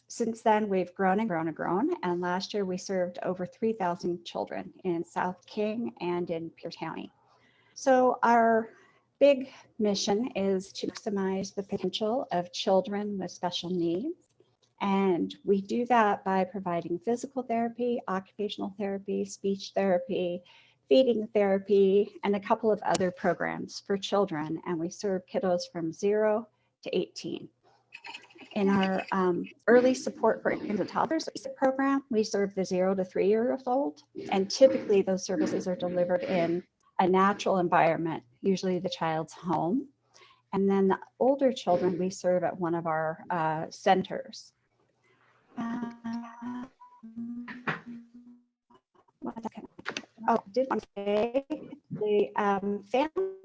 since then, we've grown and grown and grown. And last year, we served over 3,000 children in South King and in Pierce County. So our big mission is to maximize the potential of children with special needs. And we do that by providing physical therapy, occupational therapy, speech therapy, feeding therapy, and a couple of other programs for children. And we serve kiddos from 0 to 18. In our early support for infants and toddlers program, we serve the 0 to 3 years old. And typically those services are delivered in a natural environment, usually the child's home. And then the older children we serve at one of our centers. Oh, did want to say the families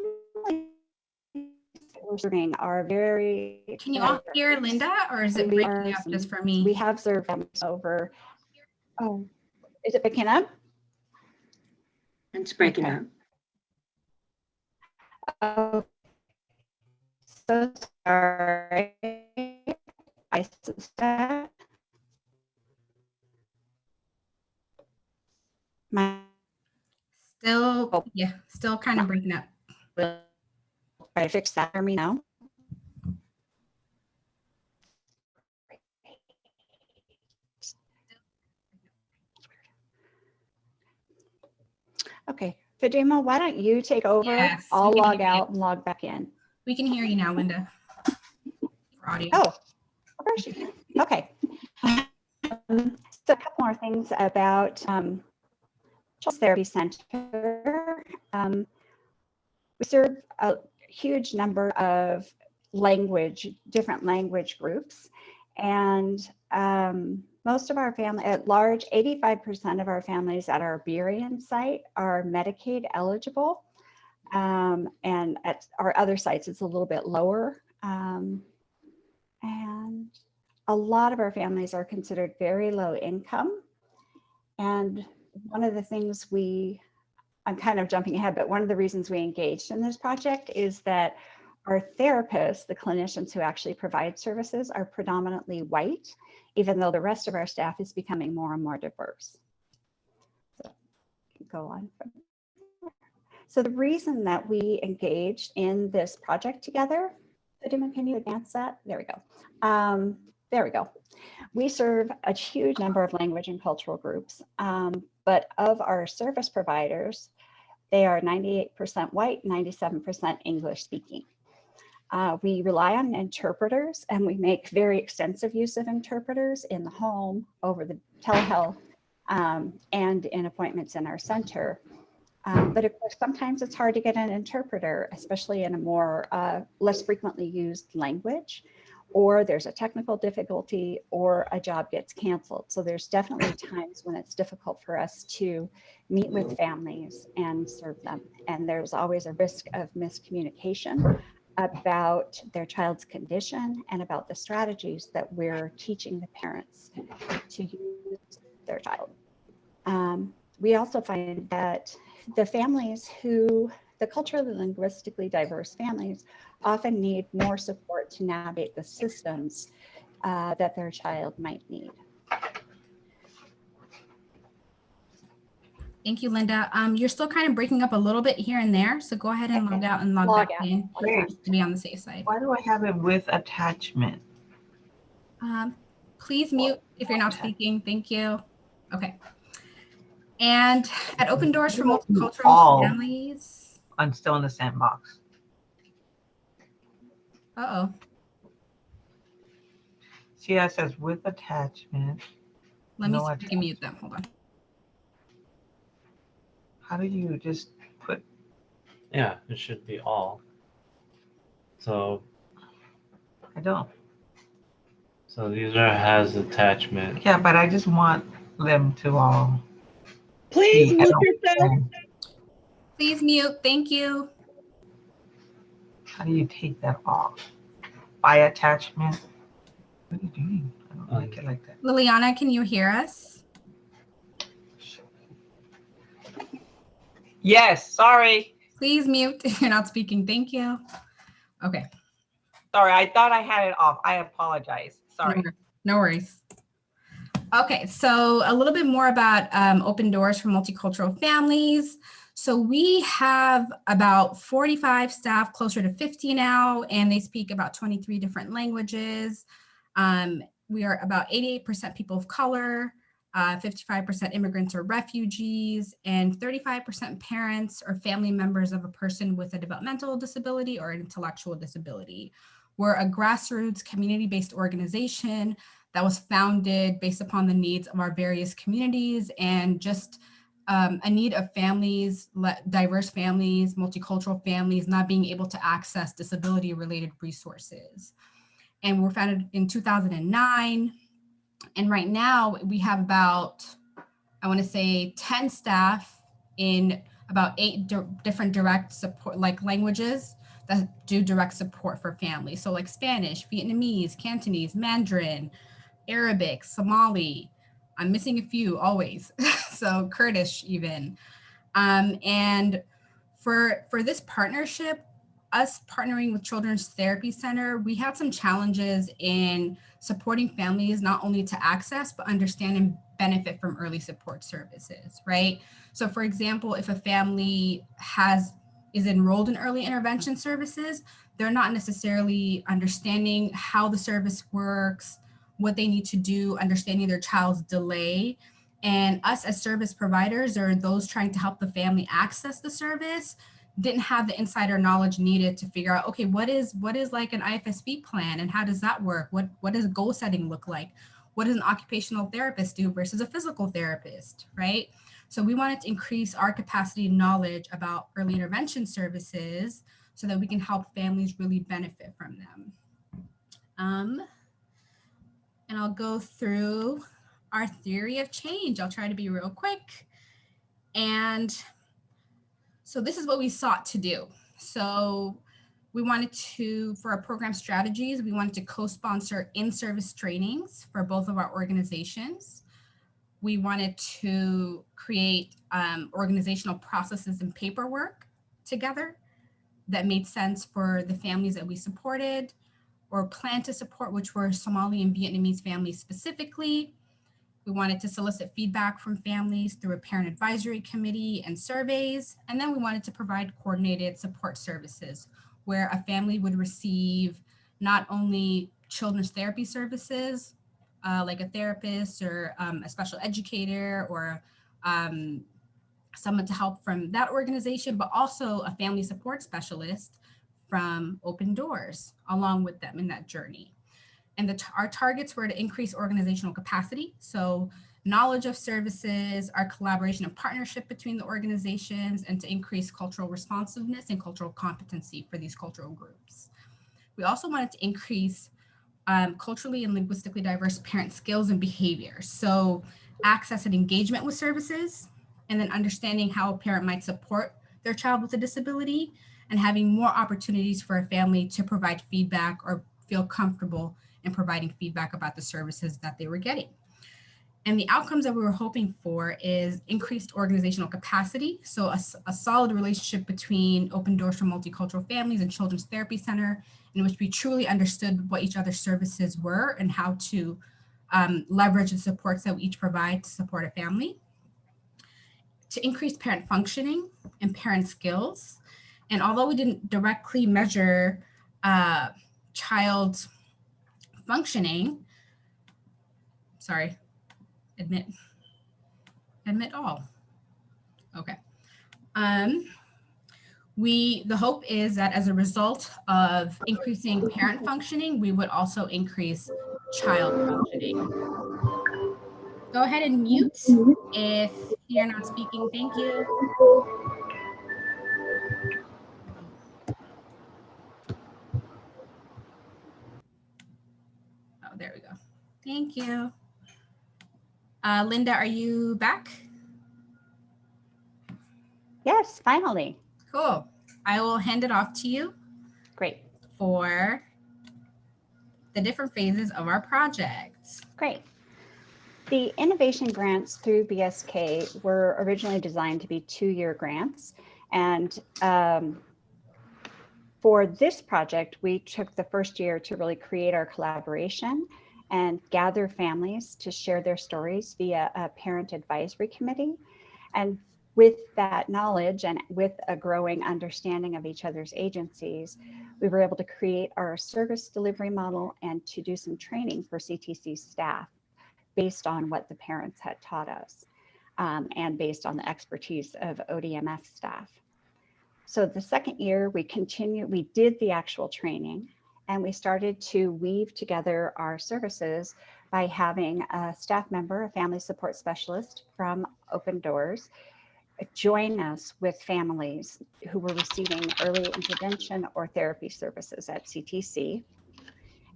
we're serving are very. Can you all hear Linda, or is it breaking up just for me? We have served them over. Oh, is it breaking up? It's breaking up. Oh, so sorry. I suspect my Still, yeah, still kind of breaking up. will try to fix that for me now. Okay, Fadima, why don't you take over? Yes, I'll we can log hear you. out and log back in. We can hear you now, Linda. For audio. Oh, where is she? Okay. So a couple more things about Children's Therapy Center. We serve a huge number of different language groups, and most of our family, at large, 85% of our families at our Burien site are Medicaid eligible, and at our other sites it's a little bit lower. And a lot of our families are considered very low income. And one of the things I'm kind of jumping ahead, but one of the reasons we engaged in this project is that our therapists, the clinicians who actually provide services, are predominantly white, even though the rest of our staff is becoming more and more diverse. So go on. So the reason that we engaged in this project together, Fatima, can you advance that? There we go. There we go. We serve a huge number of language and cultural groups, but of our service providers, they are 98% white, 97% English speaking. We rely on interpreters, and we make very extensive use of interpreters in the home, over the telehealth, and in appointments in our center. But of course, sometimes it's hard to get an interpreter, especially in a more less frequently used language, or there's a technical difficulty, or a job gets canceled. So there's definitely times when it's difficult for us to meet with families and serve them. And there's always a risk of miscommunication about their child's condition and about the strategies that we're teaching the parents to use their child. We also find that the culturally linguistically diverse families often need more support to navigate the systems that their child might need. Thank you, Linda. You're still kind of breaking up a little bit here and there, so go ahead and log out and log back in to be on the safe side. Why do I have it with attachment? Please mute if you're not speaking. Thank you. Okay. And at Open Doors for Multicultural Families. I'm still in the sandbox. Uh-oh. See, that says with attachment. Let me see if I can mute them. Hold on. How do you just put? Yeah, it should be all. So I don't. So the user has attachment. Yeah, but I just want them to all. Please mute yourself. Please mute. Thank you. How do you take that off? By attachment? What are you doing? I don't like it like that. Liliana, can you hear us? Yes, sorry. Please mute if you're not speaking. Thank you. Okay. Sorry, I thought I had it off. I apologize. Sorry. No worries. Okay, so a little bit more about Open Doors for Multicultural Families. So we have about 45 staff, closer to 50 now, and they speak about 23 different languages. We are about 88% people of color, 55% immigrants or refugees, and 35% parents or family members of a person with a developmental disability or intellectual disability. We're a grassroots community-based organization that was founded based upon the needs of our various communities and just a need of families, diverse families, multicultural families, not being able to access disability-related resources. And we were founded in 2009. And right now we have about, I want to say 10 staff in about 8 different direct support, like languages that do direct support for families. So like Spanish, Vietnamese, Cantonese, Mandarin, Arabic, Somali. I'm missing a few always. So Kurdish even. And for this partnership, us partnering with Children's Therapy Center, we had some challenges in supporting families, not only to access, but understand and benefit from early support services, right? So for example, if a family is enrolled in early intervention services, they're not necessarily understanding how the service works, what they need to do, understanding their child's delay. And us as service providers or those trying to help the family access the service didn't have the insider knowledge needed to figure out, okay, what is like an IFSB plan and how does that work? What does goal setting look like? What does an occupational therapist do versus a physical therapist, right? So we wanted to increase our capacity and knowledge about early intervention services so that we can help families really benefit from them. And I'll go through our theory of change. I'll try to be real quick. And so this is what we sought to do. So we wanted to, for our program strategies, we wanted to co-sponsor in-service trainings for both of our organizations. We wanted to create organizational processes and paperwork together that made sense for the families that we supported or plan to support, which were Somali and Vietnamese families specifically. We wanted to solicit feedback from families through a parent advisory committee and surveys. And then we wanted to provide coordinated support services where a family would receive not only children's therapy services, like a therapist or a special educator or someone to help from that organization, but also a family support specialist from Open Doors along with them in that journey. And our targets were to increase organizational capacity. So knowledge of services, our collaboration and partnership between the organizations, and to increase cultural responsiveness and cultural competency for these cultural groups. We also wanted to increase culturally and linguistically diverse parent skills and behaviors. So access and engagement with services, and then understanding how a parent might support their child with a disability, and having more opportunities for a family to provide feedback or feel comfortable in providing feedback about the services that they were getting. And the outcomes that we were hoping for is increased organizational capacity. So a solid relationship between Open Doors for Multicultural Families and Children's Therapy Center, in which we truly understood what each other's services were and how to leverage the supports that we each provide to support a family. To increase parent functioning and parent skills. And although we didn't directly measure child functioning, admit all. Okay. The hope is that as a result of increasing parent functioning, we would also increase child functioning. Go ahead and mute if you're not speaking. Thank you. Oh, there we go. Thank you. Linda, are you back? Yes, finally. Cool. I will hand it off to you. Great. For the different phases of our project. Great. The innovation grants through BSK were originally designed to be 2-year grants. And for this project, we took the first year to really create our collaboration and gather families to share their stories via a parent advisory committee. And with that knowledge and with a growing understanding of each other's agencies, we were able to create our service delivery model and to do some training for CTC staff based on what the parents had taught us, and based on the expertise of ODMS staff. So the second year we did the actual training, and we started to weave together our services by having a staff member, a family support specialist from Open Doors, join us with families who were receiving early intervention or therapy services at CTC.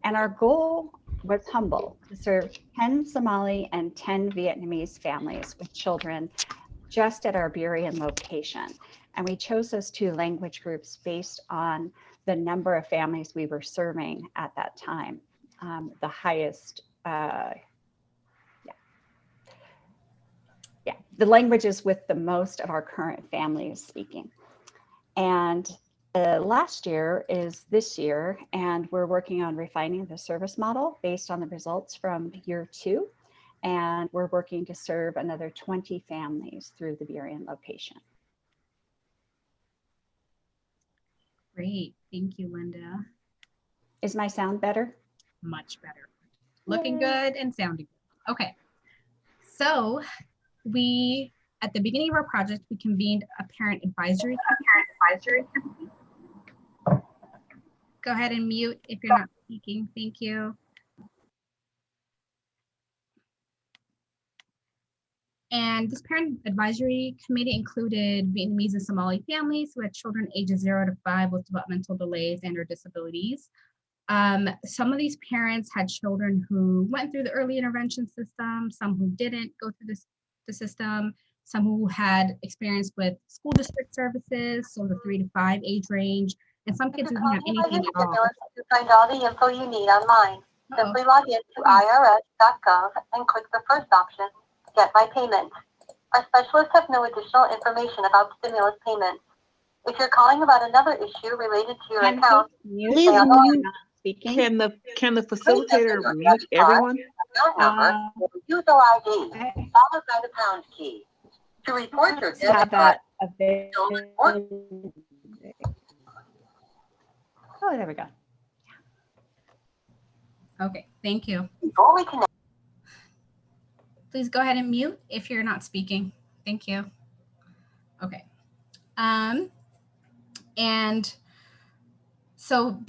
And our goal was humble, to serve 10 Somali and 10 Vietnamese families with children just at our Burien location. And we chose those two language groups based on the number of families we were serving at that time. The highest, the languages with the most of our current families speaking. And last year is this year, and we're working on refining the service model based on the results from year 2. And we're working to serve another 20 families through the Burien location. Great. Thank you, Linda. Is my sound better? Much better. Looking good and sounding good. Okay. So at the beginning of our project, we convened a parent advisory committee. Go ahead and mute if you're not speaking. Thank you. And this parent advisory committee included Vietnamese and Somali families who had children ages 0 to 5 with developmental delays and or disabilities. Some of these parents had children who went through the early intervention system, some who didn't go through the system, some who had experience with school district services, so the 3 to 5 age range, and some kids who didn't have anything at all. To find all the info you need online, simply log in to irs.gov and click the first option, Get My Payment. Our specialists have no additional information about stimulus payments. If you're calling about another issue related to your account, Please mute. Can the facilitator mute everyone? account number, or user ID, followed by the pound key. To report your debit card, Oh, there we go. Okay, thank you. before we connect. Please go ahead and mute if you're not speaking. Thank you. Okay. And so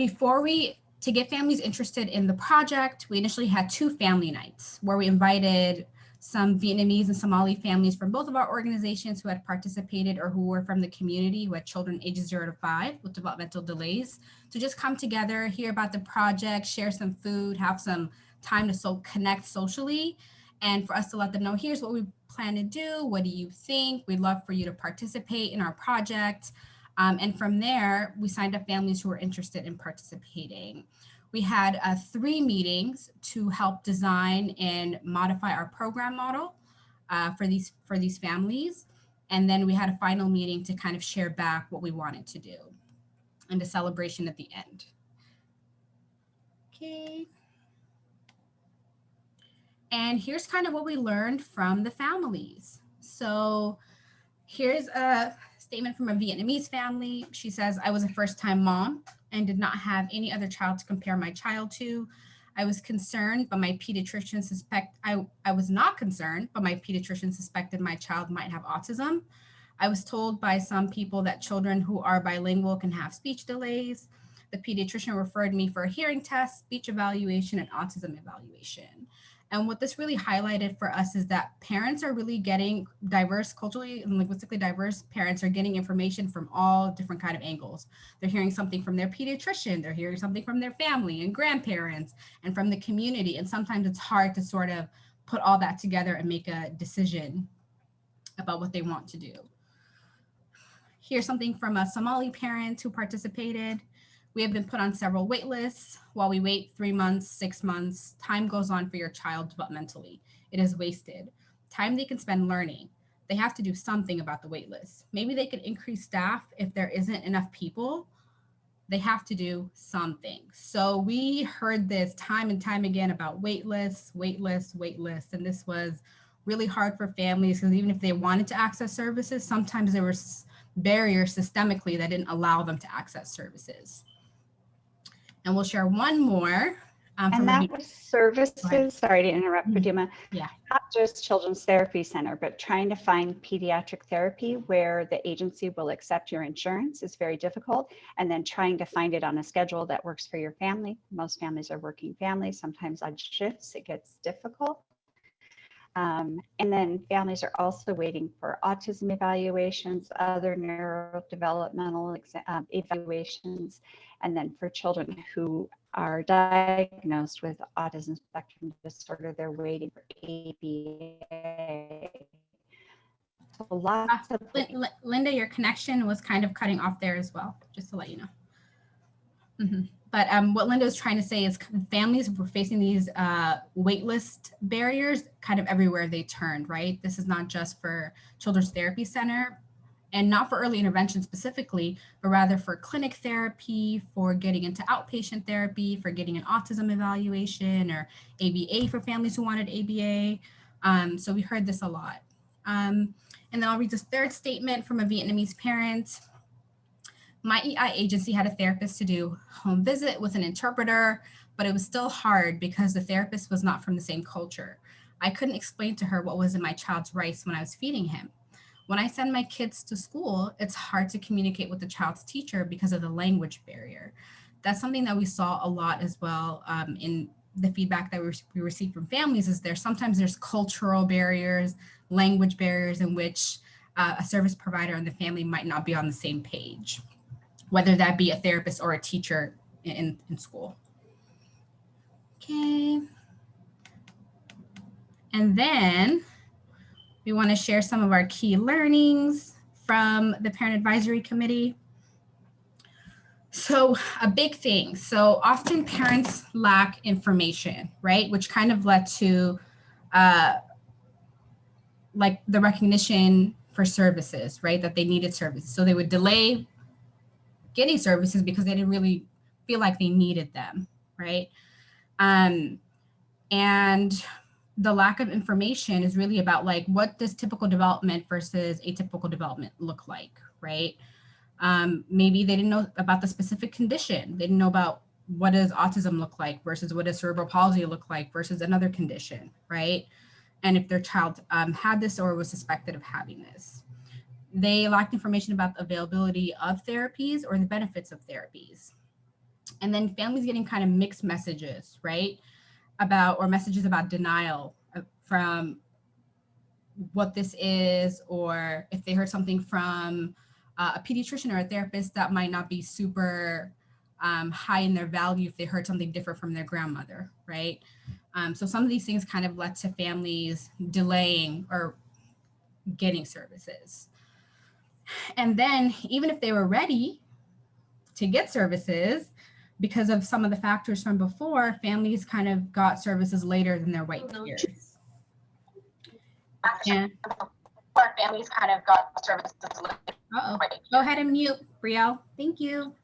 to get families interested in the project, we initially had 2 family nights where we invited some Vietnamese and Somali families from both of our organizations who had participated or who were from the community who had children ages 0 to 5 with developmental delays to just come together, hear about the project, share some food, have some time to connect socially, and for us to let them know, here's what we plan to do. What do you think? We'd love for you to participate in our project. And from there, we signed up families who were interested in participating. We had 3 meetings to help design and modify our program model for these families. And then we had a final meeting to kind of share back what we wanted to do and a celebration at the end. Okay. And here's kind of what we learned from the families. So here's a statement from a Vietnamese family. She says, I was a first-time mom and did not have any other child to compare my child to. I was concerned, but my pediatrician I was not concerned, but my pediatrician suspected my child might have autism. I was told by some people that children who are bilingual can have speech delays. The pediatrician referred me for a hearing test, speech evaluation, and autism evaluation. And what this really highlighted for us is that parents are really getting diverse, culturally and linguistically diverse parents are getting information from all different kind of angles. They're hearing something from their pediatrician, they're hearing something from their family and grandparents and from the community. And sometimes it's hard to sort of put all that together and make a decision about what they want to do. Here's something from a Somali parent who participated. We have been put on several wait lists. While we wait 3 months, 6 months, time goes on for your child developmentally. It is wasted. Time they can spend learning. They have to do something about the wait list. Maybe they could increase staff if there isn't enough people they have to do something. So we heard this time and time again about wait lists. And this was really hard for families because even if they wanted to access services, sometimes there were barriers systemically that didn't allow them to access services. And we'll share one more. And that was services, sorry to interrupt, Paduma. Yeah. Not just Children's Therapy Center, but trying to find pediatric therapy where the agency will accept your insurance is very difficult. And then trying to find it on a schedule that works for your family. Most families are working families, sometimes on shifts, it gets difficult. And then families are also waiting for autism evaluations, other neurodevelopmental evaluations, and then for children who are diagnosed with autism spectrum disorder, they're waiting for ABA. So lots of Linda, your connection was kind of cutting off there as well, just to let you know. But what Linda was trying to say is families were facing these wait list barriers kind of everywhere they turned, right? This is not just for Children's Therapy Center and not for early intervention specifically, but rather for clinic therapy, for getting into outpatient therapy, for getting an autism evaluation or ABA for families who wanted ABA. So we heard this a lot. And then I'll read this third statement from a Vietnamese parent. My EI agency had a therapist to do home visit with an interpreter, but it was still hard because the therapist was not from the same culture. I couldn't explain to her what was in my child's rice when I was feeding him. When I send my kids to school, it's hard to communicate with the child's teacher because of the language barrier. That's something that we saw a lot as well in the feedback that we received from families is sometimes there's cultural barriers, language barriers in which a service provider and the family might not be on the same page, whether that be a therapist or a teacher in school. Okay. And then we want to share some of our key learnings from the Parent Advisory Committee. So a big thing. So often parents lack information, right? Which kind of led to like the recognition for services, right? That they needed services. So they would delay getting services because they didn't really feel like they needed them, right? And the lack of information is really about like, what does typical development versus atypical development look like, right? Maybe they didn't know about the specific condition. They didn't know about what does autism look like versus what does cerebral palsy look like versus another condition, right? And if their child had this or was suspected of having this. They lacked information about the availability of therapies or the benefits of therapies. And then families getting kind of mixed messages, right? Or messages about denial from what this is, or if they heard something from a pediatrician or a therapist that might not be super high in their value if they heard something different from their grandmother, right? So some of these things kind of led to families delaying or getting services. And then even if they were ready to get services, because of some of the factors from before, families kind of got services later than their white peers. And families kind of got services later. Uh-oh. Go ahead and mute, Brielle. Thank you.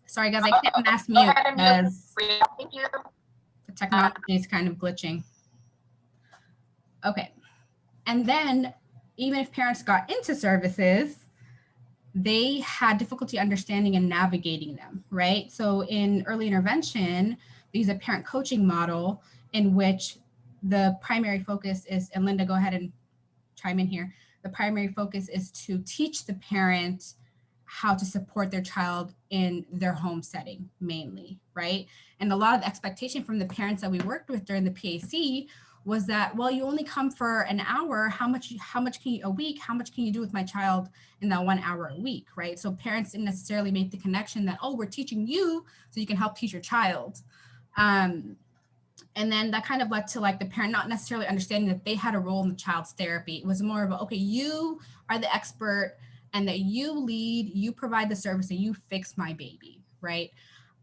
Sorry, guys, I can't mass mute because the technology is kind of glitching. Okay. And then even if parents got into services, they had difficulty understanding and navigating them, right? So in early intervention, they use a parent coaching model in which the primary focus is, and Linda, go ahead and chime in here. The primary focus is to teach the parent how to support their child in their home setting mainly, right? And a lot of the expectation from the parents that we worked with during the PAC was that, well, you only come for an hour. How much can you a week? How much can you do with my child in that 1 hour a week, right? So parents didn't necessarily make the connection that, oh, we're teaching you so you can help teach your child. And then that kind of led to like the parent not necessarily understanding that they had a role in the child's therapy. It was more of a, okay, you are the expert and that you lead, you provide the service and you fix my baby, right?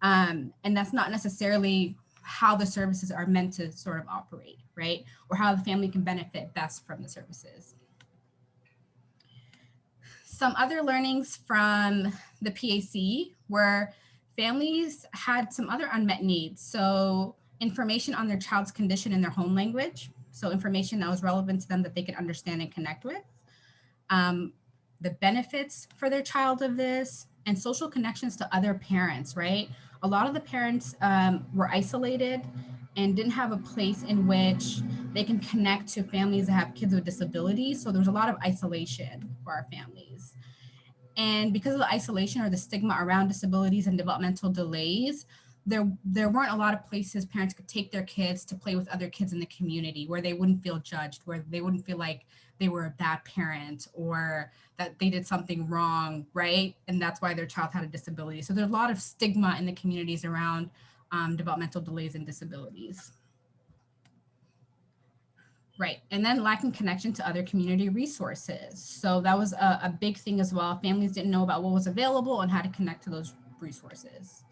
And that's not necessarily how the services are meant to sort of operate, right? Or how the family can benefit best from the services. Some other learnings from the PAC were families had some other unmet needs. So information on their child's condition in their home language. So information that was relevant to them that they could understand and connect with. The benefits for their child of this, and social connections to other parents, right? A lot of the parents were isolated and didn't have a place in which they can connect to families that have kids with disabilities. So there's a lot of isolation for our families. And because of the isolation or the stigma around disabilities and developmental delays, there weren't a lot of places parents could take their kids to play with other kids in the community where they wouldn't feel judged, where they wouldn't feel like they were a bad parent or that they did something wrong, right? And that's why their child had a disability. So there's a lot of stigma in the communities around developmental delays and disabilities. Right, and then lacking connection to other community resources. So that was a big thing as well. Families didn't know about what was available and how to connect to those resources.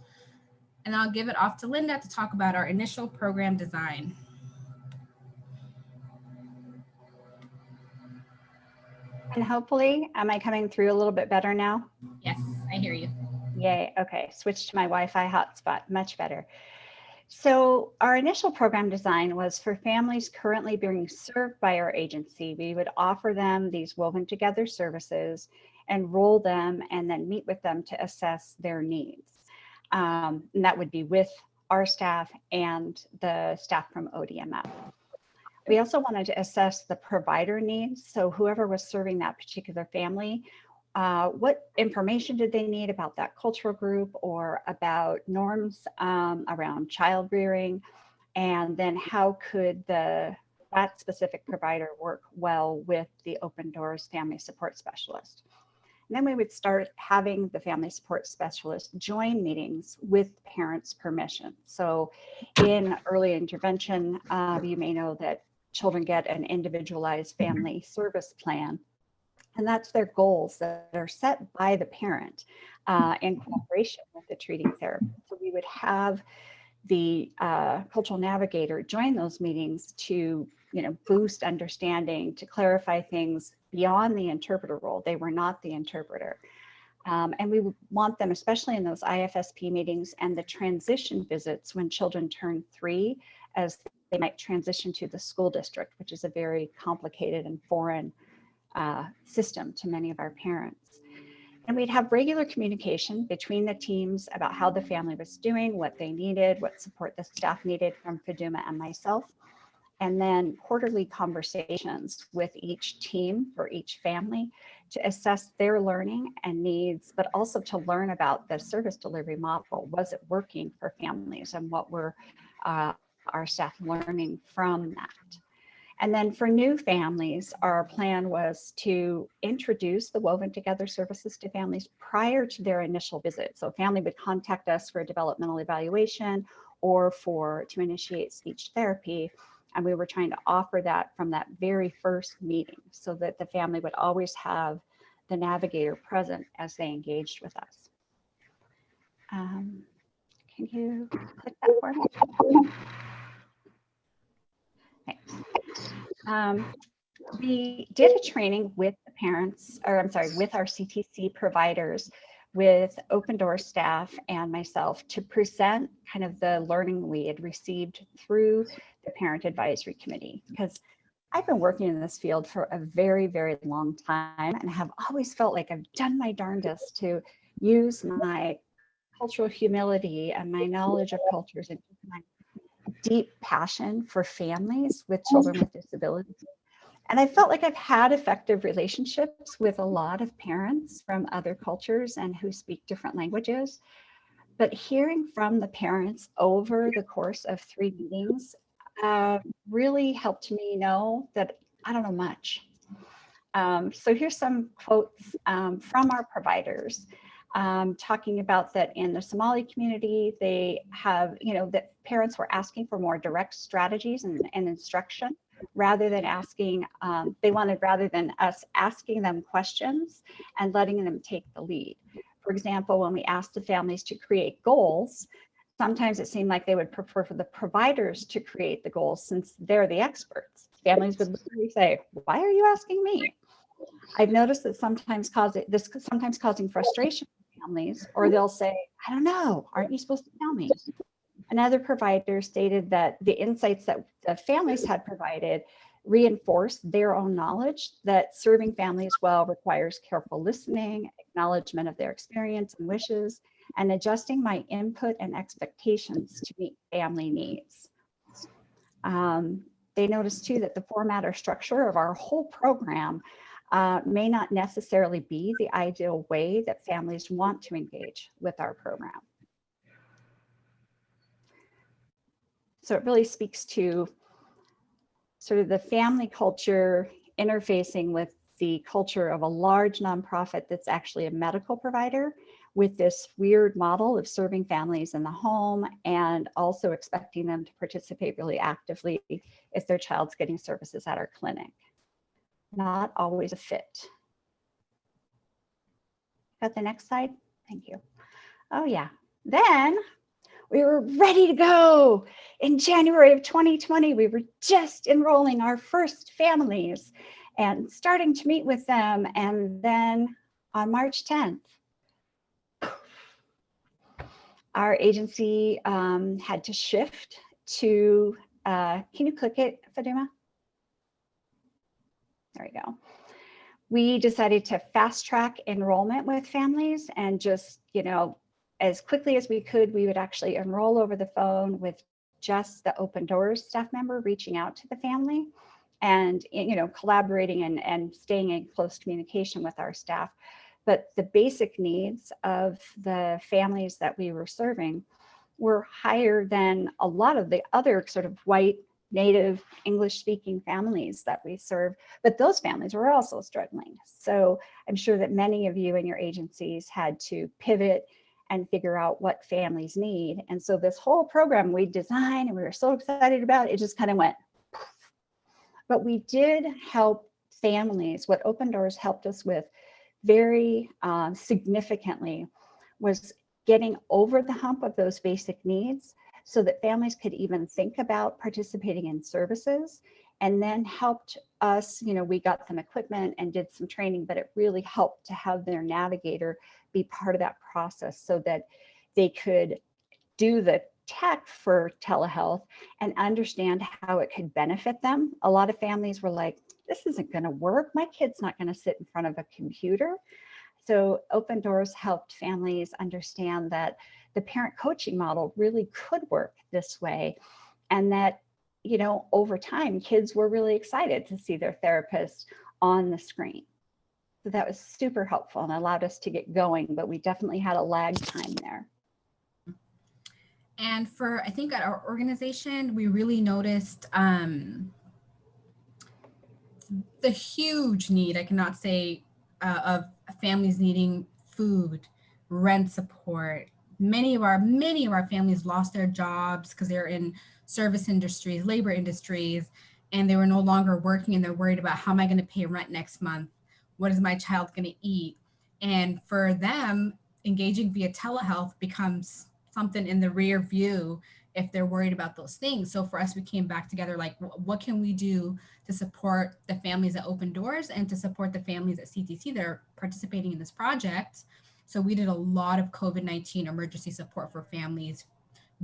And I'll give it off to Linda to talk about our initial program design. And hopefully, am I coming through a little bit better now? Yes, I hear you. Yay, okay, switch to my Wi-Fi hotspot, much better. So our initial program design was for families currently being served by our agency. We would offer them these woven together services, enroll them, and then meet with them to assess their needs. And that would be with our staff and the staff from ODMF. We also wanted to assess the provider needs. So whoever was serving that particular family, what information did they need about that cultural group or about norms around child rearing? And then how could that specific provider work well with the Open Doors Family Support Specialist? And then we would start having the family support specialist join meetings with parents' permission. So in early intervention, you may know that children get an individualized family service plan. And that's their goals that are set by the parent in cooperation with the treating therapist. So we would have the cultural navigator join those meetings to, boost understanding, to clarify things beyond the interpreter role. They were not the interpreter. And we would want them, especially in those IFSP meetings and the transition visits when children turn 3, as they might transition to the school district, which is a very complicated and foreign system to many of our parents. And we'd have regular communication between the teams about how the family was doing, what they needed, what support the staff needed from Faduma and myself. And then quarterly conversations with each team for each family to assess their learning and needs, but also to learn about the service delivery model. Was it working for families, and what were our staff learning from that? And then for new families, our plan was to introduce the woven together services to families prior to their initial visit. So family would contact us for a developmental evaluation or to initiate speech therapy. And we were trying to offer that from that very first meeting so that the family would always have the navigator present as they engaged with us. Can you click that for me? Thanks. We did a training with the parents, with our CTC providers, with Open Door staff and myself to present kind of the learning we had received through the Parent Advisory Committee, because I've been working in this field for a very, very long time and have always felt like I've done my darndest to use my cultural humility and my knowledge of cultures and my deep passion for families with children with disabilities. And I felt like I've had effective relationships with a lot of parents from other cultures and who speak different languages. But hearing from the parents over the course of 3 meetings really helped me know that I don't know much. So here's some quotes from our providers talking about that in the Somali community, they have, that parents were asking for more direct strategies and instruction rather than rather than us asking them questions and letting them take the lead. For example, when we asked the families to create goals, sometimes it seemed like they would prefer for the providers to create the goals since they're the experts. Families would literally say, "Why are you asking me?" I've noticed that sometimes causing frustration for families, or they'll say, I don't know, aren't you supposed to tell me? Another provider stated that the insights that the families had provided reinforced their own knowledge that serving families well requires careful listening, acknowledgement of their experience and wishes, and adjusting my input and expectations to meet family needs. They noticed too that the format or structure of our whole program may not necessarily be the ideal way that families want to engage with our program. So it really speaks to sort of the family culture interfacing with the culture of a large nonprofit that's actually a medical provider, with this weird model of serving families in the home and also expecting them to participate really actively if their child's getting services at our clinic. Not always a fit. Got the next slide? Thank you. Oh yeah. Then we were ready to go. In January of 2020, we were just enrolling our first families and starting to meet with them. And then on March 10th, our agency had to shift to, can you click it, Faduma? There we go. We decided to fast track enrollment with families and just, as quickly as we could, we would actually enroll over the phone with just the Open Doors staff member reaching out to the family and, collaborating and staying in close communication with our staff. But the basic needs of the families that we were serving were higher than a lot of the other sort of white, native, English-speaking families that we serve. But those families were also struggling. So I'm sure that many of you in your agencies had to pivot and figure out what families need. And so this whole program we designed and we were so excited about, it just kind of went poof. But we did help families. What Open Doors helped us with very significantly was getting over the hump of those basic needs so that families could even think about participating in services, and then helped us, we got them equipment and did some training, but it really helped to have their navigator be part of that process so that they could do the tech for telehealth and understand how it could benefit them. A lot of families were like, this isn't going to work. My kid's not going to sit in front of a computer. So Open Doors helped families understand that the parent coaching model really could work this way. And that, over time, kids were really excited to see their therapist on the screen. So that was super helpful and allowed us to get going, but we definitely had a lag time there. And I think at our organization, we really noticed the huge need, I cannot say, of families needing food, rent support. Many of our families lost their jobs because they're in service industries, labor industries, and they were no longer working, and they're worried about, how am I going to pay rent next month? What is my child going to eat? And for them, engaging via telehealth becomes something in the rear view if they're worried about those things. So for us, we came back together, like, what can we do to support the families at Open Doors and to support the families at CTC that are participating in this project? So we did a lot of COVID-19 emergency support for families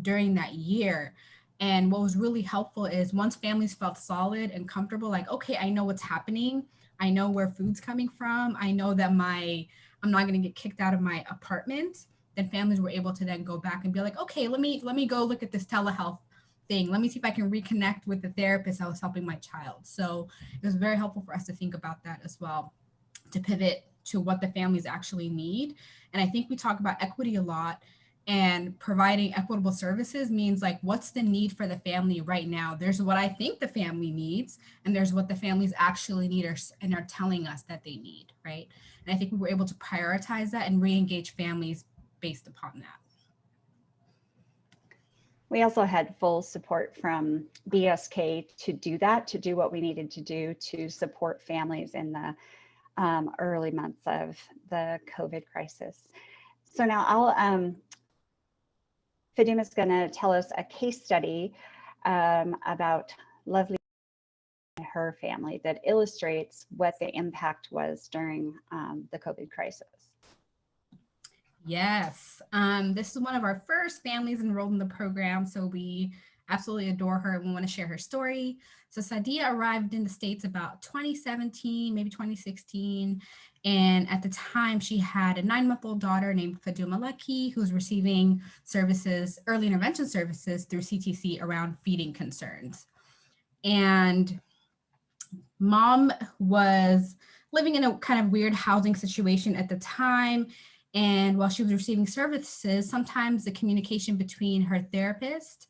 during that year. And what was really helpful is once families felt solid and comfortable, like, okay, I know what's happening. I know where food's coming from. I know that I'm not going to get kicked out of my apartment. Then families were able to then go back and be like, okay, let me go look at this telehealth thing. Let me see if I can reconnect with the therapist that was helping my child. So it was very helpful for us to think about that as well, to pivot to what the families actually need. And I think we talk about equity a lot, and providing equitable services means, like, what's the need for the family right now? There's what I think the family needs, and there's what the families actually need and are telling us that they need, right? And I think we were able to prioritize that and re-engage families based upon that. We also had full support from BSK to do that, to do what we needed to do to support families in the early months of the COVID crisis. So now Faduma's going to tell us a case study about lovely her family that illustrates what the impact was during the COVID crisis. Yes, this is one of our first families enrolled in the program, so we absolutely adore her and we want to share her story. So Sadia arrived in the States about 2017, maybe 2016, and at the time she had a 9-month-old daughter named Faduma Lucky, who's receiving services, early intervention services through CTC around feeding concerns. And mom was living in a kind of weird housing situation at the time. And while she was receiving services, sometimes the communication between her therapist,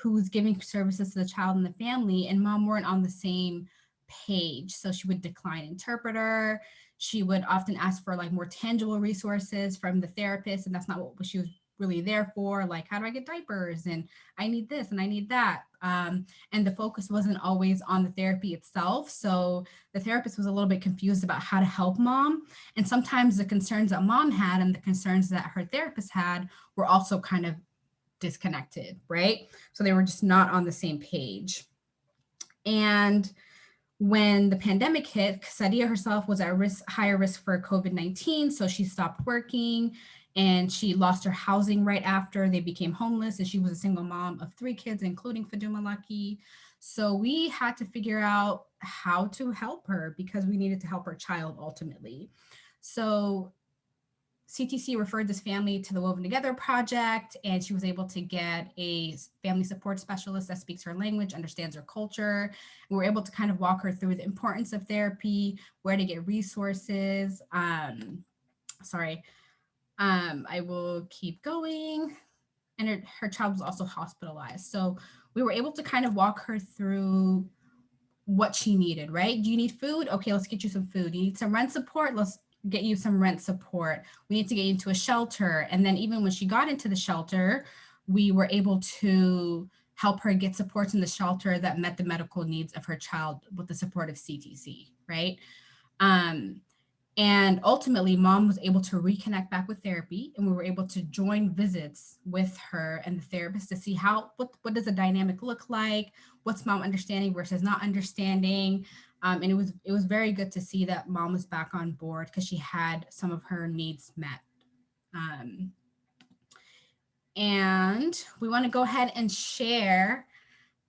who was giving services to the child and the family, and mom weren't on the same page. So she would decline interpreter. She would often ask for like more tangible resources from the therapist, and that's not what she was really there for. Like, how do I get diapers? And I need this and I need that. And the focus wasn't always on the therapy itself. So the therapist was a little bit confused about how to help mom. And sometimes the concerns that mom had and the concerns that her therapist had were also kind of disconnected, right? So they were just not on the same page. And when the pandemic hit, Sadia herself was at higher risk for COVID-19. So she stopped working and she lost her housing right after. They became homeless, and she was a single mom of 3 kids, including Faduma Lucky. So we had to figure out how to help her because we needed to help her child ultimately. So CTC referred this family to the Woven Together project, and she was able to get a family support specialist that speaks her language, understands her culture. And we were able to kind of walk her through the importance of therapy, where to get resources. I will keep going. And her child was also hospitalized. So we were able to kind of walk her through what she needed, right? Do you need food? Okay, let's get you some food. Do you need some rent support? Let's get you some rent support. We need to get you into a shelter. And then even when she got into the shelter, we were able to help her get supports in the shelter that met the medical needs of her child with the support of CTC, right? And ultimately, mom was able to reconnect back with therapy, and we were able to join visits with her and the therapist to see what does the dynamic look like, what's mom understanding versus not understanding. And it was very good to see that mom was back on board because she had some of her needs met. And we want to go ahead and share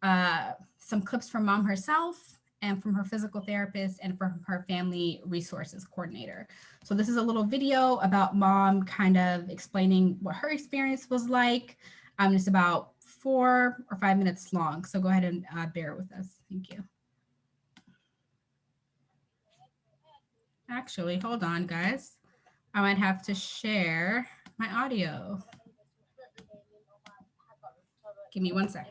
some clips from mom herself and from her physical therapist and from her family resources coordinator. So this is a little video about mom kind of explaining what her experience was like. It's about 4 or 5 minutes long. So go ahead and bear with us. Thank you. Actually, hold on, guys. I might have to share my audio. Give me 1 sec.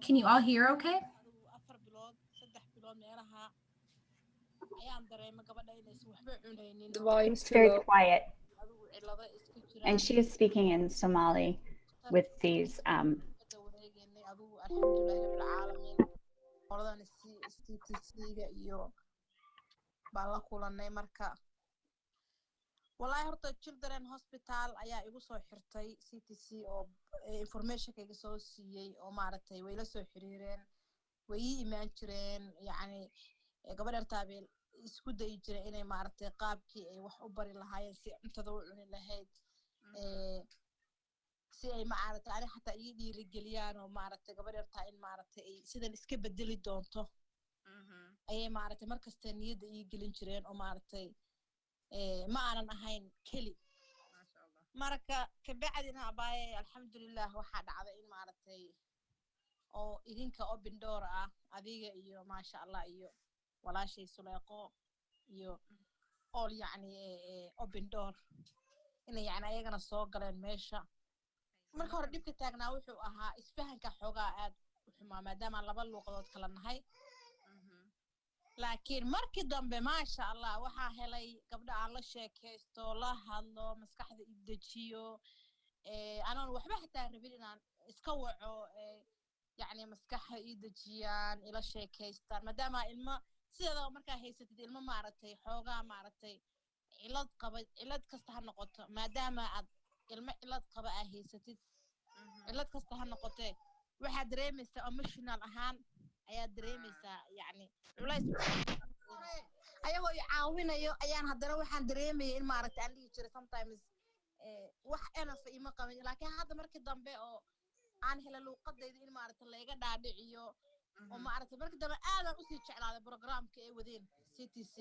Can you all hear okay? It's very quiet. And she is speaking in Somali with these wallahi horta children hospital ayaa igu soo xirtay CTC oo information kayga soo siiyay oo maaragtay way la soo xiriireen way iimaan jireen yani gabadh taabeel isku day jiray inay maaragtay qaabkii ay wax u bari lahaayeen si cuntada u cuni lahayd si ay maaragtay ani xataa ii dhiirigeliyaan oo maaragtay gabadh yartaa in maaragtay ay sidan iska bedeli doonto ayay maaragtay markasta niyadda ii gelin jireen oo maaragtay ma aanan ahayn keli marka ka bacdina abaaye alxamdulilah waxaa dhacday in maaragtay oo idinka open door ah adiga iyo maasha allah iyo walaashay suleeqo iyo all yani open door inay yani ayagana soo galeen meesha marka hore dhibka taagnaa wuxuu ahaa isfahanka xoogaa aad u xumaa maadaama 2 luuqadood kala nahay laakiin markii dambe maasha allah waxaa helay gabdha aan la sheekaysto la hadlo maskaxda i dejiyo anoon waxba xitaa rabin inaan iska waco yacni maskaxa ii dejiyaan ila sheekaystaan maadaama ilmo sideedaba markaa haysatid ilmo maaragtay xoogaa maaragtay cilad kasta ha noqoto maadaama aad ilmo cilad qaba aa haysatid cilad kasta ha noqotee waxaad dareemaysaa emotional ahaan ayaad dareemaysaa yacni culays ayagoo i caawinayo ayaan haddana waxaan dareemayay in maaragtay aan dhihi jiray sometimes wax enafa ima qabin laakiin hadda markii dambe oo aan hela luuqadayda in maaragtay layga dhaadhiciyo oo maaragtay markii dambe aadan usii jeclaaday programka ay wadeen CTC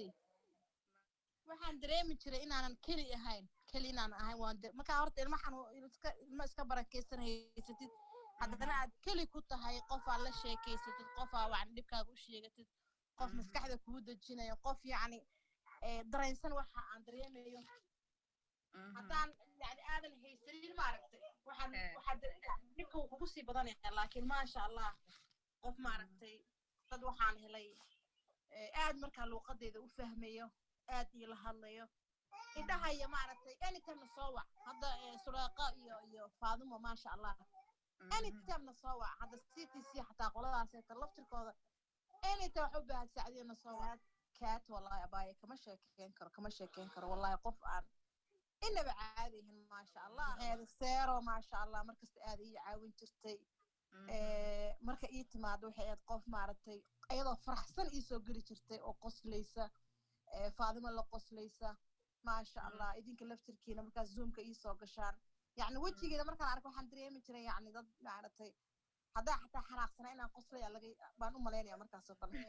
waxaan dareemi jiray inaanan keli inaan ahayn markaa horta ilmo iska barakaysan haysatid haddana aad keli ku tahay qof aad la sheekaysatid qof aa wacni dhibkaaga u sheegatid qof maskaxda kugu dejinayo qof yacni dareensan waxa aan dareemayo haddaan yani aadan haysanin maaragtay waxaa dhibka wuu kugu sii badanaya laakiin maasha allah qof maaragtay dad waxaan helay aad markaa luuqadeyda u fahmayo aad ila hadlayo indhahaya maaragtay anytime soo wac hadda Sulaaqa iyo Faadumo maasha allah anytime soo wac hadda CTC xataa qoladaas ee laftirkooda anytime wax u baahan saacadina soo wac cat wallahi abaaye kama sheekeen karo wallahi qof aan inaba caadihin maasha allah seero maasha allah markasta aad ii caawin jirtay marka ii timaado waxay aad qof maaragtay ayadoo faraxsan ii soo geli jirtay oo qoslaysa Faadimo la qoslaysa maasha allah idinka laftirkiina markaas zoomka ii soo gashaan yacni wejigeeda markaan arko waxaan dareemi jiray yacni dad maaragtay haddaa xataa xanaaqsana inaan qoslaya baan u malaynaya markaasoo kale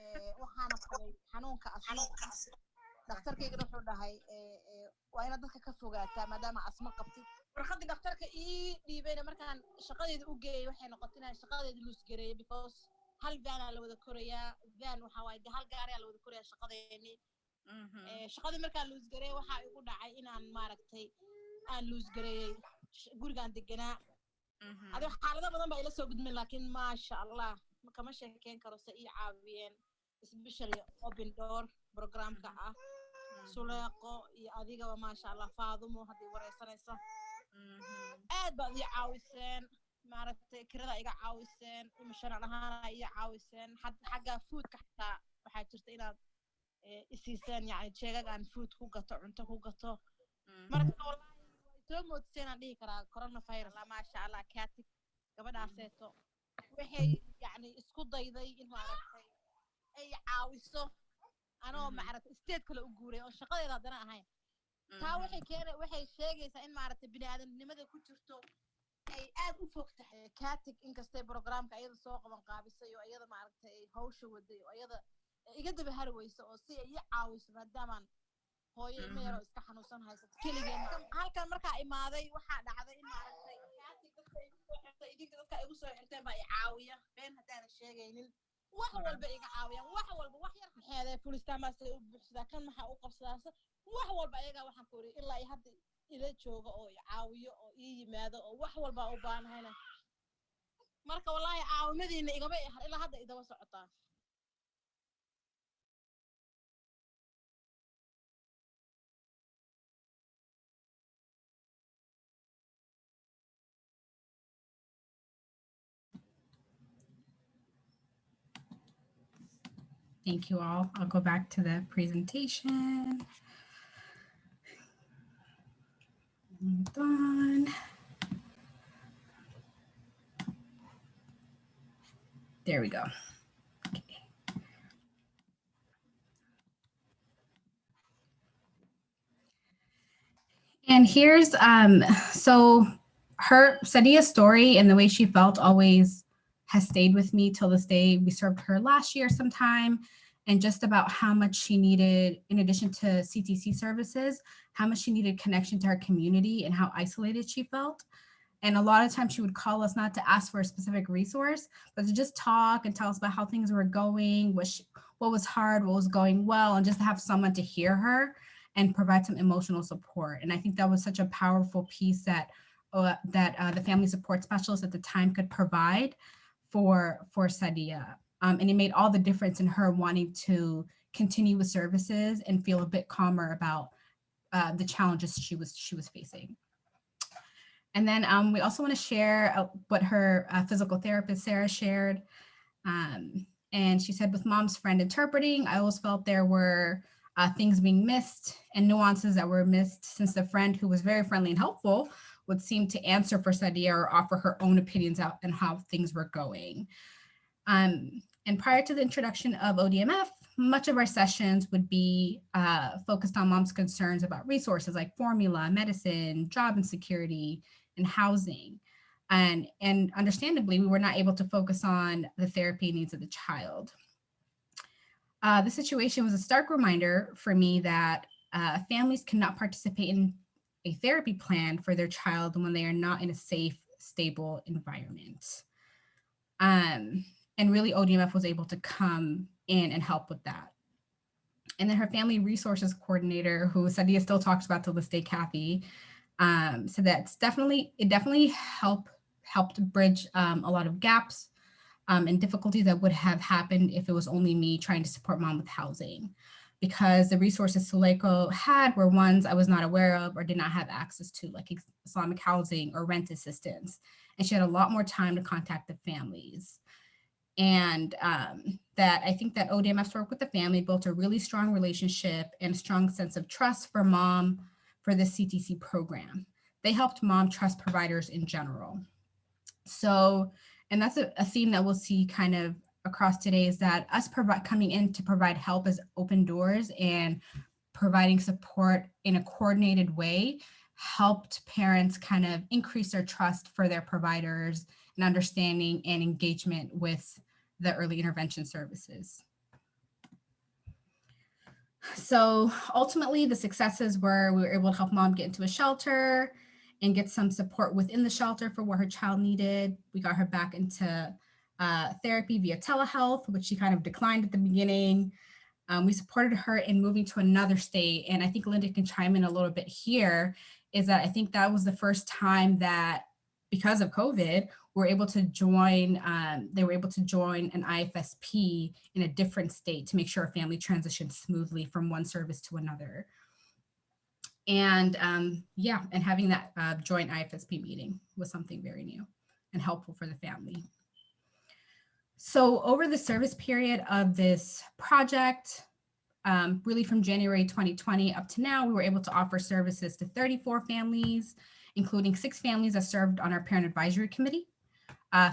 waxaana qabay xanuunka asma dhakhtarkaygana wuxuu dhahay waa inaad dadka ka fogaataa maadaama asma qabtid warqadii dhakhtarka ii dhiibayna markaan shaqadeeda u geeyay waxay noqotay inaan shaqadeeda luus gareeyay because hal vaanaa la wada korayaa van waxaa waaye hal gaariyaa la wada korayaa shaqadeeni shaqadii markaan luus gareeyay waxaa igu dhacay inaan maaragtay aan luus gareeyey gurigaan deganaa adi xaalado badan baa ila soo gudmeen laakiin maasha allah kama sheekeyn karo se ii caawiyeen especially open door programka ah Suleeqo iyo adigaba maasha allah Faadumo haddii wareysanaysa aad baad ii caawiseen maaragtay kirada iga caawiseen imisharan ahaana ii caawiseen xagga foodka xataa waxaa jirta inaad isiiseen yani jeegag aan food ku gato cunto ku gato marka wallahi way soo moodiseen aan dhihi karaa coronavirus maasha allah katig gabadhaaseeto waxay yani isku dayday in maaragtay ay caawiso anoo maaragtay state kale u guuray oo shaqadeeda haddana ahayn taa waxay sheegaysaa in maaragtay bini'aadanimada ku jirto ay aad u fog tahay katig inkastay programka iyada soo qaban qaabisay oo iyada maaragtay ay hawsha waday oo iyada iga daba hari weyso oo si ay ii caawiso maadaamaan hooyo ilmo yaroo iska xanuunsan haysato keligeena halkan markaa imaaday waxaa dhacday in maaragtay katig idinka dadka igu soo xirteen baa i caawiya been haddaanan sheegaynin wax walba iga caawiyaan wax walba wax yar maxeeday fulistaamaasay u buuxsadaa kan maxaa u qabsadaasa wax walba ayagaa waxaan ku iri ilaa i hadda ila jooga oo i caawiyo oo ii yimaado oo wax walba u baanahayna marka wallaahi caawimadiina igama ihar ilaa hadda idaba socotaa Thank you all. I'll go back to the presentation. Hold on. There we go. Okay. And here's, so Sadia's story and the way she felt always has stayed with me till this day. We served her last year sometime, and just about how much she needed, in addition to CTC services, how much she needed connection to her community and how isolated she felt. And a lot of times she would call us not to ask for a specific resource, but to just talk and tell us about how things were going, what was hard, what was going well, and just to have someone to hear her and provide some emotional support. And I think that was such a powerful piece that the family support specialist at the time could provide for Sadia. And it made all the difference in her wanting to continue with services and feel a bit calmer about the challenges she was facing. And then we also want to share what her physical therapist, Sarah, shared. And she said, with mom's friend interpreting, I always felt there were things being missed and nuances that were missed, since the friend, who was very friendly and helpful, would seem to answer for Sadia or offer her own opinions out and how things were going. And prior to the introduction of ODMF, much of our sessions would be focused on mom's concerns about resources like formula, medicine, job insecurity, and housing. And understandably, we were not able to focus on the therapy needs of the child. The situation was a stark reminder for me that families cannot participate in a therapy plan for their child when they are not in a safe, stable environment. And really, ODMF was able to come in and help with that. And then her family resources coordinator, who Sadia still talks about to this day, Kathy, so it definitely helped bridge a lot of gaps and difficulties that would have happened if it was only me trying to support mom with housing, because the resources Suleiko had were ones I was not aware of or did not have access to, like Islamic housing or rent assistance. And she had a lot more time to contact the families. And that I think that ODMF's work with the family built a really strong relationship and a strong sense of trust for mom for the CTC program. They helped mom trust providers in general. So, and that's a theme that we'll see kind of across today, is that us coming in to provide help as open doors and providing support in a coordinated way helped parents kind of increase their trust for their providers and understanding and engagement with the early intervention services. So ultimately, the successes were we were able to help mom get into a shelter and get some support within the shelter for what her child needed. We got her back into therapy via telehealth, which she kind of declined at the beginning. We supported her in moving to another state. And I think Linda can chime in a little bit here, is that I think that was the first time that, because of COVID, they were able to join an IFSP in a different state to make sure a family transitioned smoothly from one service to another. And and having that joint IFSP meeting was something very new and helpful for the family. So over the service period of this project, really from January 2020 up to now, we were able to offer services to 34 families, including 6 families that served on our parent advisory committee.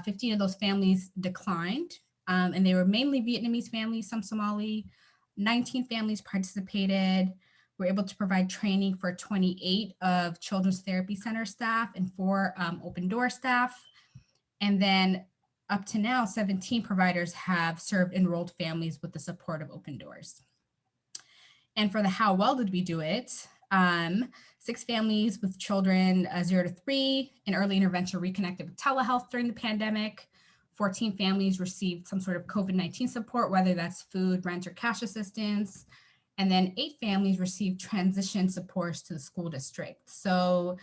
15 of those families declined, and they were mainly Vietnamese families, some Somali. 19 families participated. We were able to provide training for 28 of Children's Therapy Center staff and 4 open door staff. And then up to now, 17 providers have served enrolled families with the support of Open Doors. And for the how well did we do it, 6 families with children 0 to 3 in early intervention reconnected with telehealth during the pandemic. 14 families received some sort of COVID-19 support, whether that's food, rent, or cash assistance. And then 8 families received transition supports to the school district. So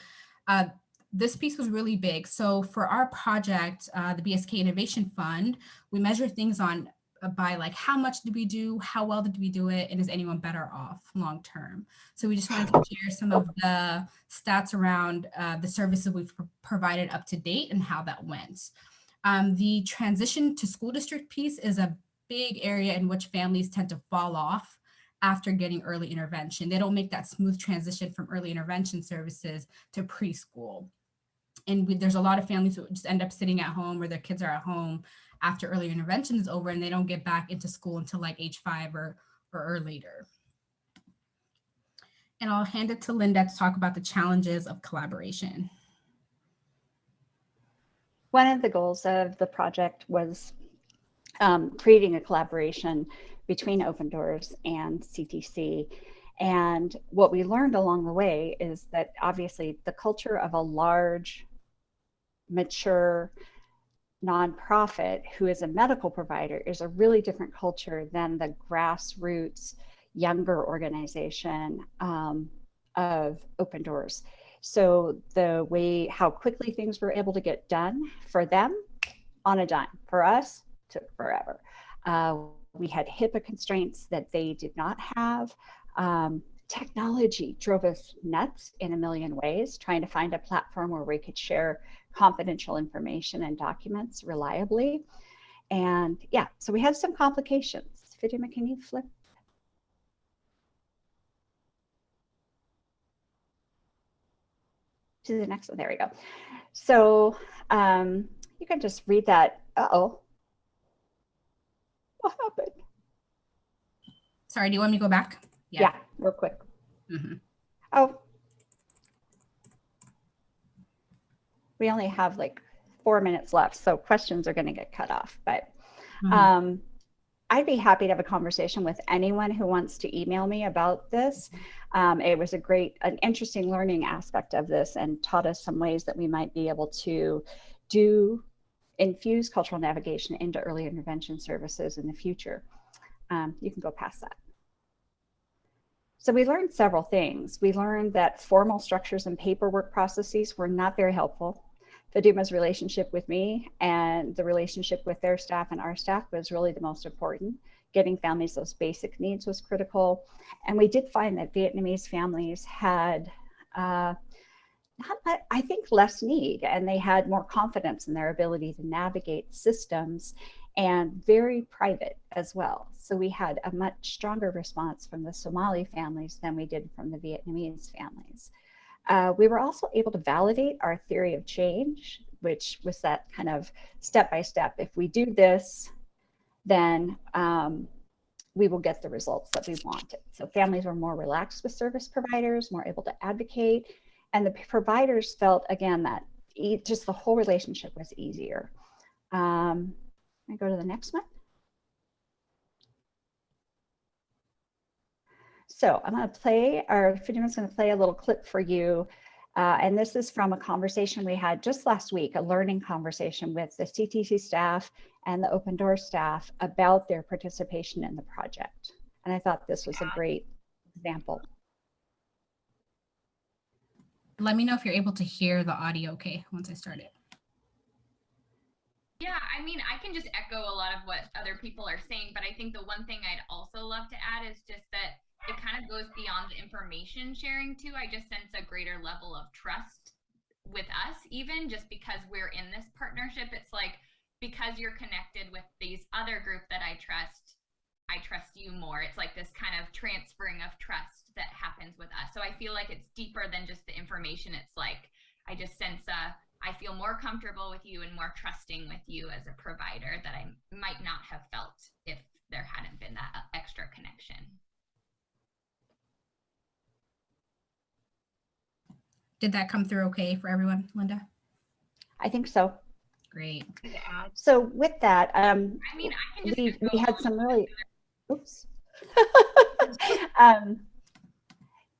this piece was really big. So for our project, the BSK Innovation Fund, we measure things on by like, how much did we do, how well did we do it, and is anyone better off long term? So we just wanted to share some of the stats around the services we've provided up to date and how that went. The transition to school district piece is a big area in which families tend to fall off after getting early intervention. They don't make that smooth transition from early intervention services to preschool. And there's a lot of families who just end up sitting at home, or their kids are at home after early intervention is over, and they don't get back into school until like age 5 or later. And I'll hand it to Linda to talk about the challenges of collaboration. One of the goals of the project was creating a collaboration between Open Doors and CTC. And what we learned along the way is that obviously the culture of a large, mature nonprofit who is a medical provider is a really different culture than the grassroots younger organization of Open Doors. So the way, how quickly things were able to get done for them, on a dime. For us, took forever. We had HIPAA constraints that they did not have. Technology drove us nuts in a million ways, trying to find a platform where we could share confidential information and documents reliably. And yeah, so we had some complications. Fatima, can you flip? To the next one, there we go. So you can just read that. Uh-oh. What happened? Sorry, do you want me to go back? Yeah, real quick. Mm-hmm. Oh. We only have like 4 minutes left, so questions are going to get cut off. But I'd be happy to have a conversation with anyone who wants to email me about this. It was an interesting learning aspect of this, and taught us some ways that we might be able to infuse cultural navigation into early intervention services in the future. You can go past that. So we learned several things. We learned that formal structures and paperwork processes were not very helpful. Fatima's relationship with me and the relationship with their staff and our staff was really the most important. Getting families those basic needs was critical. And we did find that Vietnamese families had, I think, less need, and they had more confidence in their ability to navigate systems, and very private as well. So we had a much stronger response from the Somali families than we did from the Vietnamese families. We were also able to validate our theory of change, which was that kind of step-by-step. If we do this, then we will get the results that we wanted. So families were more relaxed with service providers, more able to advocate, and the providers felt, again, that just the whole relationship was easier. I go to the next one. So I'm going to play, or Fatima's going to play a little clip for you. And this is from a conversation we had just last week, a learning conversation with the CTC staff and the Open Door staff about their participation in the project. And I thought this was a great example. Let me know if you're able to hear the audio okay once I start it. Yeah, I mean, I can just echo a lot of what other people are saying, but I think the one thing I'd also love to add is just that it kind of goes beyond the information sharing too. I just sense a greater level of trust with us, even just because we're in this partnership. It's like, because you're connected with these other group that I trust you more. It's like this kind of transferring of trust that happens with us. So I feel like it's deeper than just the information. It's like, I just sense I feel more comfortable with you and more trusting with you as a provider that I might not have felt if there hadn't been that extra connection. Did that come through okay for everyone, Linda? I think so. Great. So with that, I mean, I can just we had some really, oops.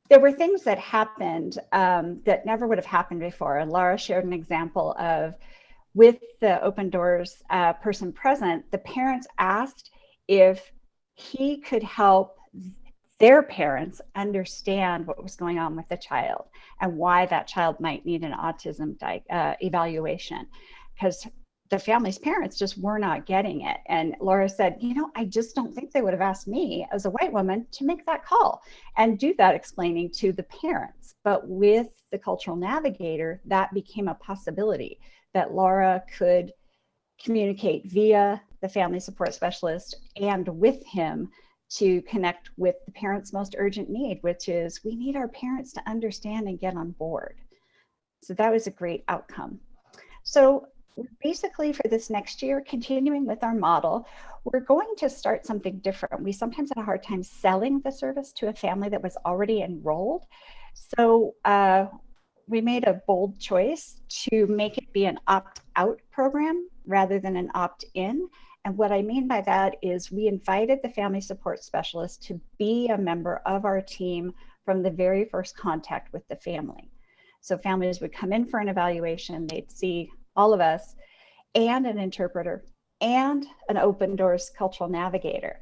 There were things that happened that never would have happened before. And Laura shared an example of, with the Open Doors person present, the parents asked if he could help their parents understand what was going on with the child and why that child might need an autism evaluation, because the family's parents just were not getting it. And Laura said, you know, I just don't think they would have asked me as a white woman to make that call and do that explaining to the parents. But with the cultural navigator, that became a possibility that Laura could communicate via the family support specialist and with him to connect with the parents' most urgent need, which is we need our parents to understand and get on board. So that was a great outcome. So basically for this next year, continuing with our model, we're going to start something different. We sometimes had a hard time selling the service to a family that was already enrolled. So we made a bold choice to make it be an opt-out program rather than an opt-in. And what I mean by that is we invited the family support specialist to be a member of our team from the very first contact with the family. So families would come in for an evaluation, they'd see all of us and an interpreter and an Open Doors cultural navigator.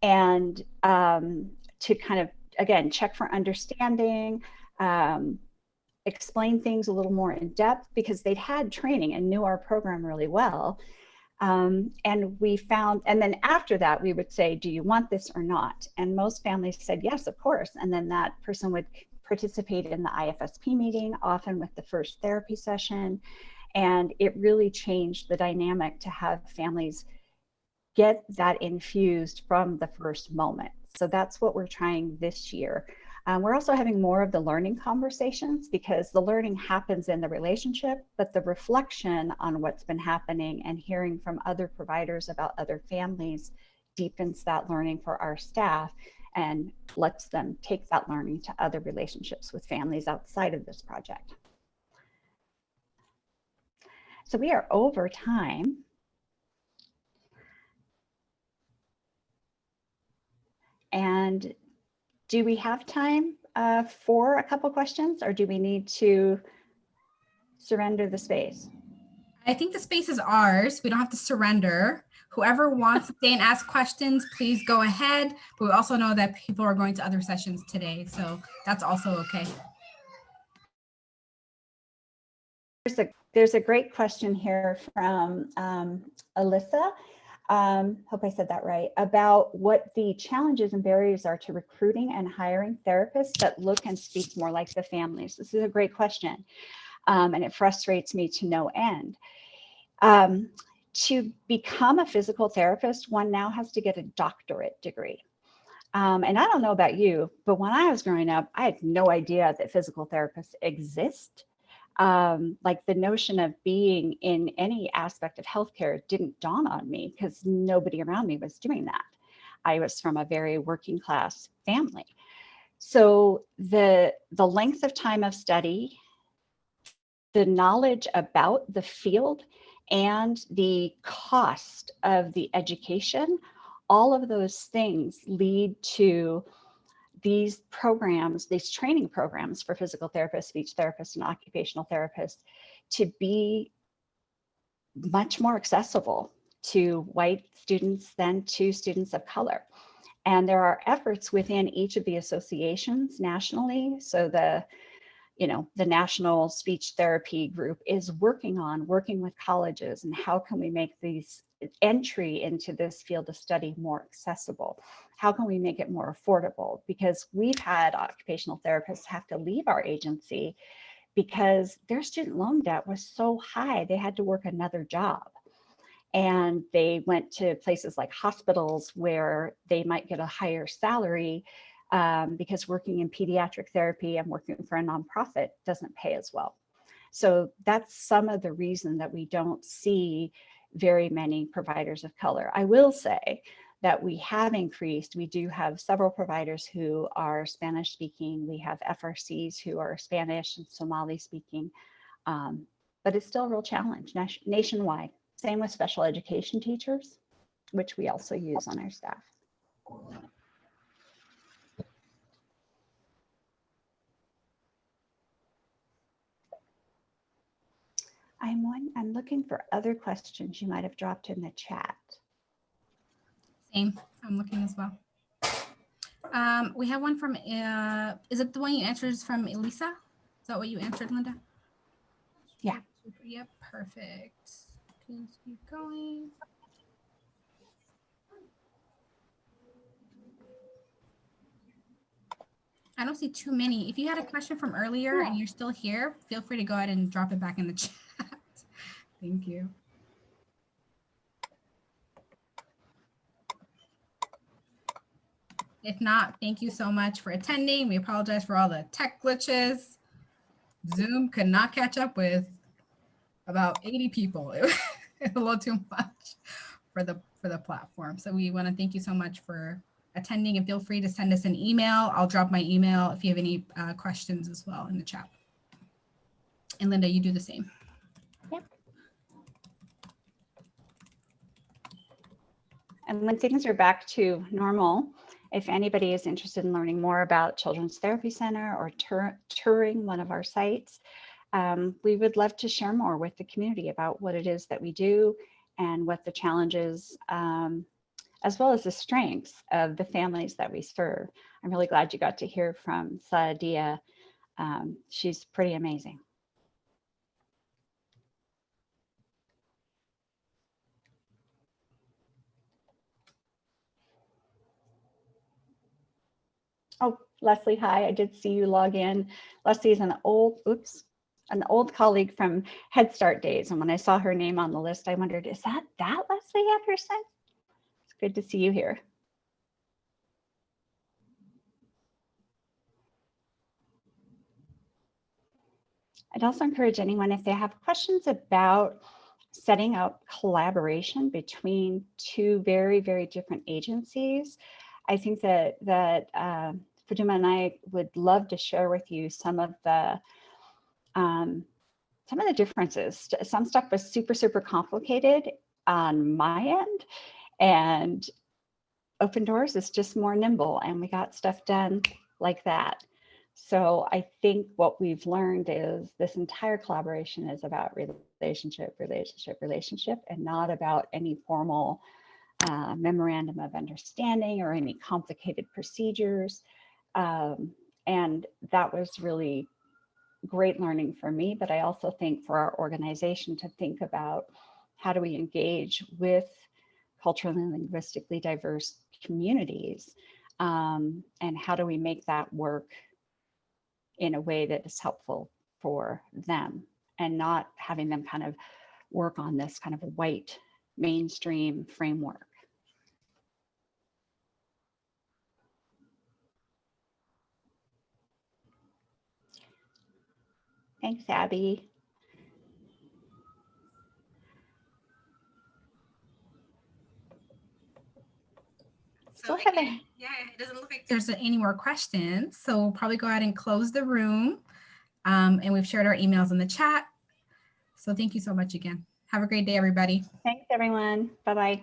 And to kind of, again, check for understanding, explain things a little more in depth because they'd had training and knew our program really well. And we found, and then after that, we would say, do you want this or not? And most families said, yes, of course. And then that person would participate in the IFSP meeting, often with the first therapy session. And it really changed the dynamic to have families get that infused from the first moment. So that's what we're trying this year. We're also having more of the learning conversations, because the learning happens in the relationship, but the reflection on what's been happening and hearing from other providers about other families deepens that learning for our staff and lets them take that learning to other relationships with families outside of this project. So we are over time. And do we have time for a couple questions, or do we need to surrender the space? I think the space is ours. We don't have to surrender. Whoever wants to stay and ask questions, please go ahead. But we also know that people are going to other sessions today, so that's also okay. There's a great question here from Alyssa. Hope I said that right, about what the challenges and barriers are to recruiting and hiring therapists that look and speak more like the families. This is a great question, and it frustrates me to no end. To become a physical therapist, one now has to get a doctorate degree. And I don't know about you, but when I was growing up, I had no idea that physical therapists exist. Like the notion of being in any aspect of healthcare didn't dawn on me because nobody around me was doing that. I was from a very working class family. So the length of time of study, the knowledge about the field, and the cost of the education, all of those things lead to these programs, these training programs for physical therapists, speech therapists, and occupational therapists to be much more accessible to white students than to students of color. And there are efforts within each of the associations nationally. So the National Speech Therapy Group is working with colleges and how can we make these entry into this field of study more accessible? How can we make it more affordable? Because we've had occupational therapists have to leave our agency because their student loan debt was so high, they had to work another job. And they went to places like hospitals where they might get a higher salary because working in pediatric therapy and working for a nonprofit doesn't pay as well. So that's some of the reason that we don't see very many providers of color. I will say that we have increased. We do have several providers who are Spanish speaking. We have FRCs who are Spanish and Somali speaking, but it's still a real challenge nationwide. Same with special education teachers, which we also use on our staff. I'm looking for other questions you might have dropped in the chat. Same, I'm looking as well. We have one from, is it the one you answered from Elisa? Is that what you answered, Linda? Yeah. Yep, perfect. Please keep going. I don't see too many. If you had a question from earlier and you're still here, feel free to go ahead and drop it back in the chat. Thank you. If not, thank you so much for attending. We apologize for all the tech glitches. Zoom could not catch up with about 80 people. It was a little too much for the platform. So we want to thank you so much for attending, and feel free to send us an email. I'll drop my email if you have any questions as well in the chat. And Linda, you do the same. Yep. And when things are back to normal, if anybody is interested in learning more about Children's Therapy Center or touring one of our sites, we would love to share more with the community about what it is that we do and what the challenges, as well as the strengths of the families that we serve. I'm really glad you got to hear from Saadia. She's pretty amazing. Oh, Leslie, hi. I did see you log in. Leslie is an old colleague from Head Start days. And when I saw her name on the list, I wondered, is that Leslie Anderson? It's good to see you here. I'd also encourage anyone, if they have questions about setting up collaboration between two very, very different agencies, I think that Faduma and I would love to share with you some of the differences. Some stuff was super, super complicated on my end, and Open Doors is just more nimble, and we got stuff done like that. So I think what we've learned is this entire collaboration is about relationship, and not about any formal memorandum of understanding or any complicated procedures. And that was really great learning for me, but I also think for our organization to think about how do we engage with culturally and linguistically diverse communities, and how do we make that work in a way that is helpful for them, and not having them kind of work on this kind of white mainstream framework. Thanks, Abby. So again, yeah, it doesn't look like there's any more questions. So we'll probably go ahead and close the room. And we've shared our emails in the chat. So thank you so much again. Have a great day, everybody. Thanks, everyone. Bye-bye.